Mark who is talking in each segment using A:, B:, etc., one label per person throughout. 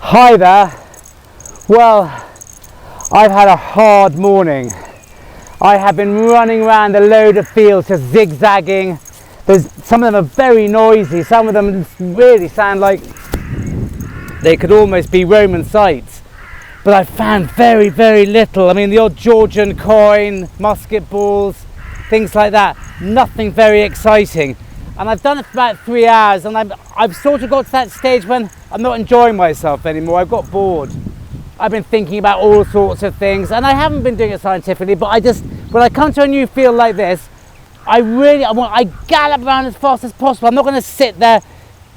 A: Hi there. Well, I've had a hard morning. I have been running around a load of fields, just zigzagging. Some of them are very noisy, some of them really sound like they could almost be Roman sites. But I found very, very little. I mean, the odd Georgian coin, musket balls, things like that. Nothing very exciting. And I've done it for about 3 hours, and I've sort of got to that stage when I'm not enjoying myself anymore. I've got bored. I've been thinking about all sorts of things, and I haven't been doing it scientifically, but when I come to a new field like this, I gallop around as fast as possible. I'm not going to sit there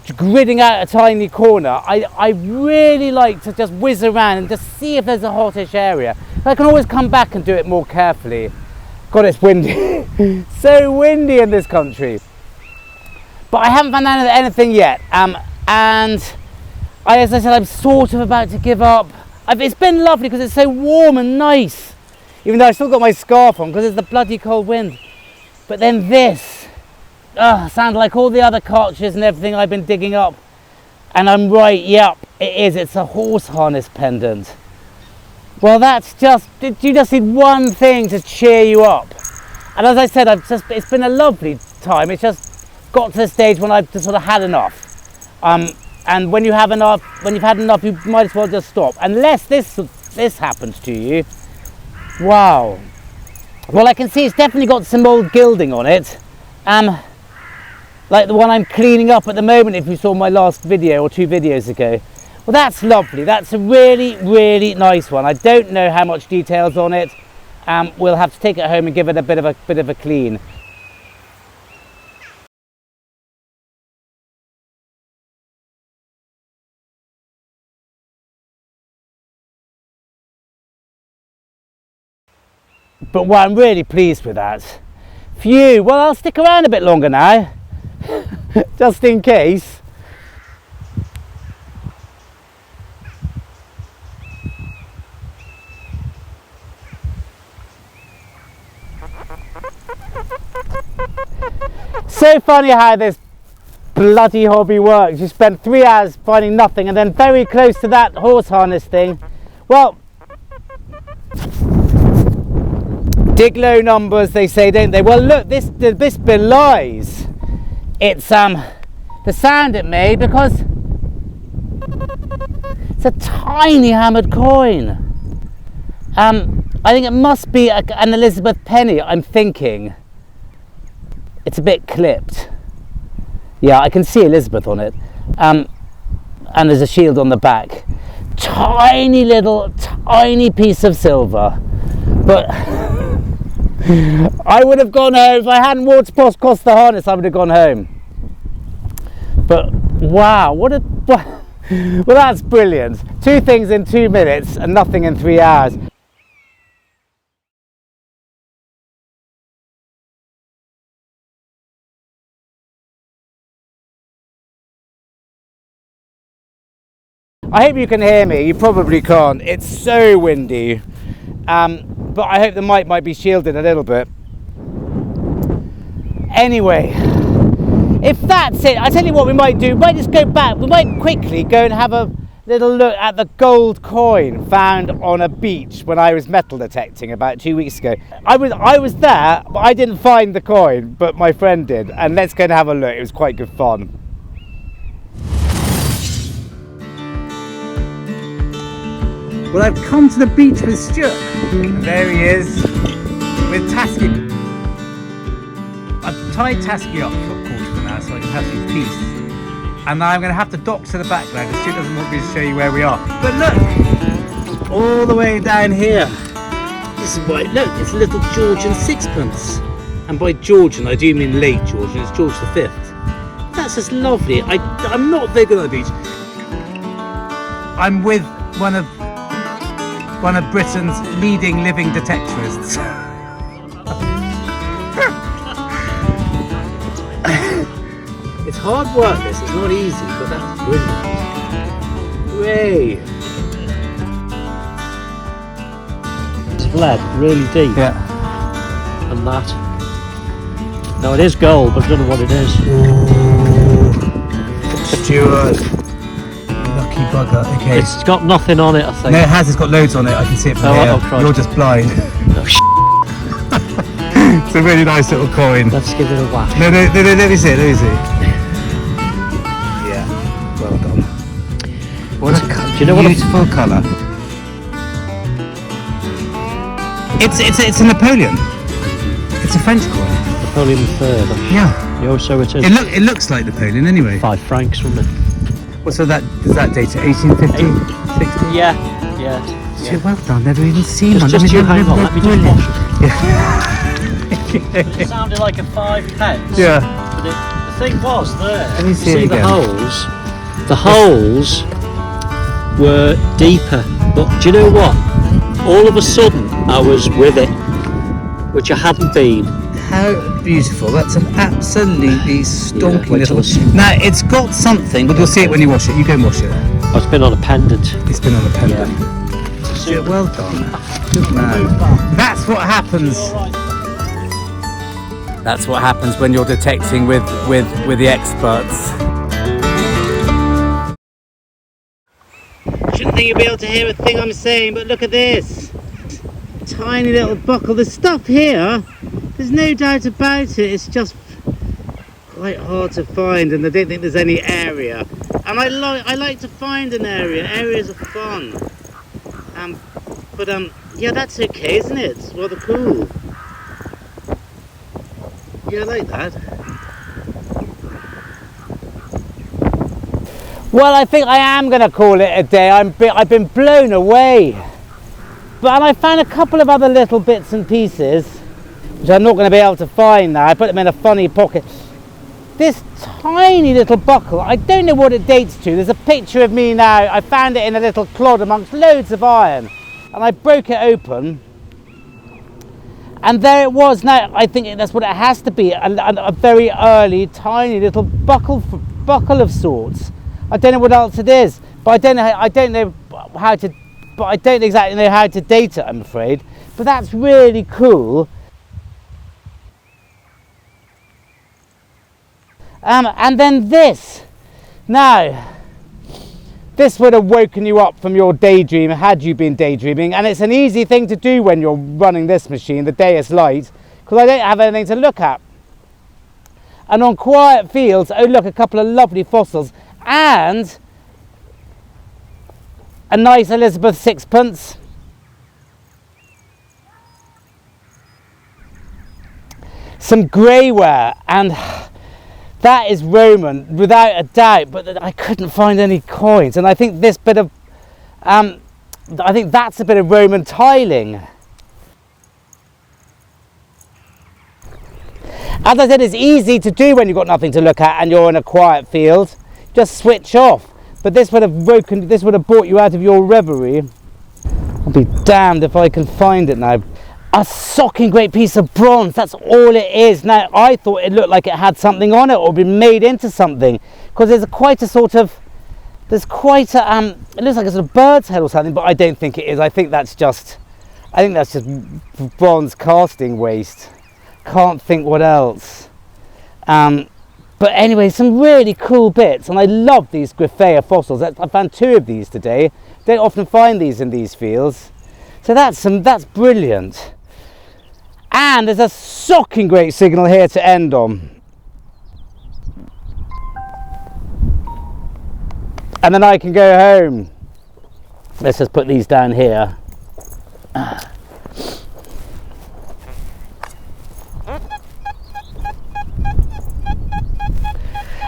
A: gridding out a tiny corner. I really like to just whiz around and just see if there's a hotish area. I can always come back and do it more carefully. God, it's windy. So windy in this country. But I haven't found out anything yet. And as I said, I'm sort of about to give up. It's been lovely because it's so warm and nice. Even though I've still got my scarf on because it's the bloody cold wind. But then this. Sounds like all the other cartridges and everything I've been digging up. And I'm right, yep, it is. It's a horse harness pendant. Well, you just need one thing to cheer you up. And as I said, it's been a lovely time. It's just got to the stage when I've just sort of had enough. And when you've had enough, you might as well just stop. Unless this happens to you. Wow. Well, I can see it's definitely got some old gilding on it. Like the one I'm cleaning up at the moment, if you saw my last video or 2 videos ago. Well, that's lovely. That's a really, really nice one. I don't know how much details on it. We'll have to take it home and give it a bit of a clean. But well, I'm really pleased with that. Phew, well, I'll stick around a bit longer now. Just in case. So funny how this bloody hobby works. You spend 3 hours finding nothing, and then very close to that horse harness thing, well, dig low numbers, they say, don't they? Well, look, this belies it's the sound it made, because it's a tiny hammered coin. I think it must be an Elizabeth penny, I'm thinking. It's a bit clipped. Yeah, I can see Elizabeth on it. And there's a shield on the back. Tiny piece of silver. But I would have gone home. If I hadn't walked across the harness, I would have gone home. But wow, well, that's brilliant. 2 things in 2 minutes and nothing in 3 hours. I hope you can hear me. You probably can't. It's so windy. But I hope the mic might be shielded a little bit. Anyway, if that's it, I tell you what we might do. We might just go back. We might quickly go and have a little look at the gold coin found on a beach when I was metal detecting about 2 weeks ago. I was there, but I didn't find the coin, but my friend did. And let's go and have a look. It was quite good fun. Well, I've come to the beach with Stuart. And there he is with Tasky. I've tied Tasky up for a quarter for now so I can have some peace. And now I'm going to have to dock to the background because Stuart doesn't want me to show you where we are. But look, all the way down here. This is why, look, it's a little Georgian sixpence. And by Georgian, I do mean late Georgian, it's George V. That's just lovely. I'm not big on the beach. I'm with one of Britain's leading living detectorists. It's hard work, this. It's not easy, but that's brilliant. Hooray!
B: It's lead, really deep.
A: Yeah.
B: And that. No, it is gold, but I don't know what it is.
A: Stuart, look Lucky bugger. Okay.
B: It's got nothing on it, I think.
A: No, it has. It's got loads on it. I can see it from here.
B: Oh,
A: You're just blind. It's a really nice little coin.
B: Let's give it a whack.
A: No, let me see it. Let me see. Yeah. Well done. What a
B: Do you know what?
A: Beautiful colour. It's a Napoleon. It's a French coin.
B: Napoleon III.
A: Yeah.
B: Yo, so it is.
A: It looks like Napoleon anyway.
B: 5 francs from it.
A: Well, so does that date to 1850? 60?
B: Yeah.
A: So well done. Never even seen one.
B: Just you hang on. Let me just wash it.
A: Yeah.
B: It sounded like a 5 pence.
A: Yeah.
B: But the thing was there.
A: Let me see it
B: the
A: again.
B: holes. The holes were deeper. But do you know what? All of a sudden, I was with it, which I hadn't been.
A: How beautiful. That's an absolutely stonking
B: wait till
A: little... Now, it's got something, but you'll see it when you wash it. You go and wash it.
B: Oh, it's been on a pendant.
A: It's been on a pendant.
B: Yeah.
A: Well done. Good man. That's what happens. That's what happens when you're detecting with the experts. Shouldn't think you'll be able to hear a thing I'm saying, but look at this. Tiny little buckle. There's stuff here. There's no doubt about it. It's just quite hard to find, and I don't think there's any area. And I like to find an area. Areas are fun. Yeah, that's okay, isn't it? It's rather cool. Yeah, I like that. Well, I think I am going to call it a day. I've been blown away. But I found a couple of other little bits and pieces, which I'm not going to be able to find now. I put them in a funny pocket. This tiny little buckle, I don't know what it dates to. There's a picture of me now. I found it in a little clod amongst loads of iron. And I broke it open. And there it was. Now, I think that's what it has to be. A very early, tiny little buckle of sorts. I don't know what else it is. But I don't know how to... But I don't exactly know how to date it, I'm afraid. But that's really cool. And then this. Now, this would have woken you up from your daydream had you been daydreaming. And it's an easy thing to do when you're running this machine, the day is light, because I don't have anything to look at. And on quiet fields, oh look, a couple of lovely fossils. And a nice Elizabeth sixpence. Some greyware, and that is Roman without a doubt, but I couldn't find any coins. And I think this bit of, I think that's a bit of Roman tiling. As I said, it's easy to do when you've got nothing to look at and you're in a quiet field. Just switch off. But this would have brought you out of your reverie. I'll be damned if I can find it now. A socking great piece of bronze, that's all it is. Now, I thought it looked like it had something on it or been made into something, because there's quite a sort of, it looks like a sort of bird's head or something, but I don't think it is. I think that's just bronze casting waste. Can't think what else. But anyway, some really cool bits, and I love these Griffea fossils. I found 2 of these today. Don't often find these in these fields. So that's brilliant. And there's a socking great signal here to end on. And then I can go home. Let's just put these down here.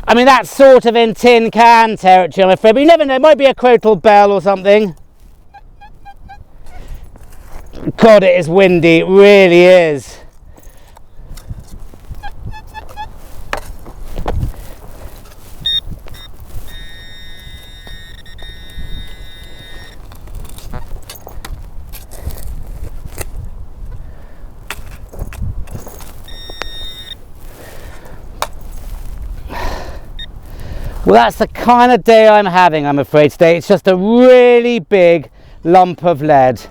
A: I mean, that's sort of in tin can territory, I'm afraid, but you never know, it might be a crotal bell or something. God, it is windy, it really is. Well, that's the kind of day I'm having, I'm afraid, today. It's just a really big lump of lead.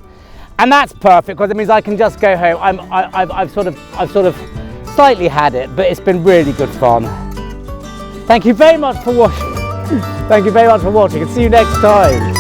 A: And that's perfect, because it means I can just go home. I've sort of slightly had it, but it's been really good fun. Thank you very much for watching. Thank you very much for watching and see you next time.